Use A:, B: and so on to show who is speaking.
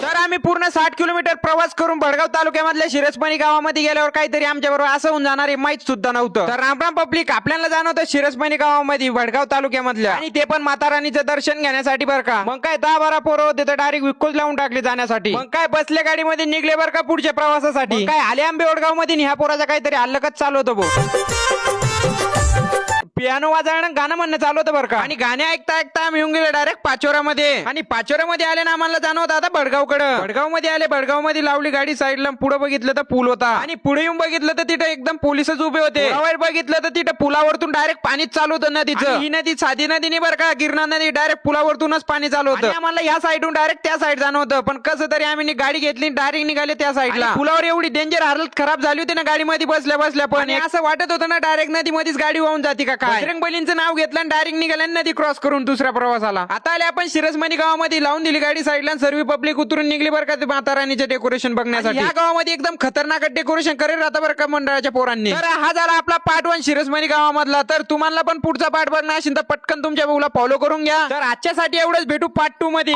A: तर आम्ही पूर्ण 60 किलोमीटर प्रवास करून भडगाव तालुक्यामधल्या शिरसपणी गावामध्ये गेल्यावर काहीतरी आमच्या बरोबर असं होऊन जाणार हे माहित सुद्धा नव्हतं. तर रामराम पब्लिक, आपल्याला जाणवतं शिरसपणी गावामध्ये भडगाव तालुक्यामधल्या, आणि ते पण माता राणीचं दर्शन घेण्यासाठी बरं का. मग काय 10-12 पोरं होते तर डायरेक्ट विक्कोज लावून टाकले जाण्यासाठी. मग काय बसल्या गाडीमध्ये निघले बरं का पुढच्या प्रवासासाठी. काय आले आंबेवडगाव मध्ये ह्या पोराचा काहीतरी हल्लकच चालू होतं भाऊ. पियानो वाजवणं गाणं म्हणणं चालू होतं बरं का. आणि गाणे ऐकता ऐकता आम्ही येऊन गेलो डायरेक्ट पाचोरामध्ये. आणि पाचोरामध्ये आले ना आम्हाला जाणवत आता भडगावकडे. भडगाव मध्ये आले, भडगाव मध्ये लावली गाडी साईडला. पुढे बघितलं तर पूल होता, आणि पुढे येऊन बघितलं तर तिथे एकदम पोलिसच उभे होते. पुलावर बघितलं तर तिथे पुलावरतून डायरेक्ट पाणीच चालू होतं नदीचं. ही नदी साधी नदी नाही बरं का, गिरणा नदी. डायरेक्ट पुलावरतूनच पाणी चालू होतं. आम्हाला या साईडून डायरेक्ट त्या साईड जाणं होतं, पण कसं तरी आम्ही गाडी घेतली, डायरेक्ट निघाले त्या साईडला. पुलावर एवढी डेंजर हालत खराब झाली होती ना गाडीमध्ये बसल्या बसल्या. पण असं वाटत होतं ना डायरेक्ट नदीमध्येच गाडी वाहून जाते का काय. बजरंग बलींचं नाव घेतलं आणि डायरेक्ट निघाल्या नदी क्रॉस करून दुसऱ्या प्रवासाला. आता आले आपण शिरसमणी गावामध्ये, लावून दिली गाडी साईडला. सर्व पब्लिक उतरून निघली बरं का ते माता राणीचे डेकोरेशन बघण्यासाठी. या गावामध्ये एकदम खतरनाक डेकोरेशन करेल राहता बरं का मंडळाच्या पोरांनी. तर हा झाला आपला पार्ट 1 शिरसमणी गावामधला. तर तुम्हाला पण पुढचा पार्ट बघणार असेल तर पटकन तुमच्या भाऊला फॉलो करून घ्या. तर आजच्यासाठी एवढंच, भेटू पार्ट 2 मध्ये.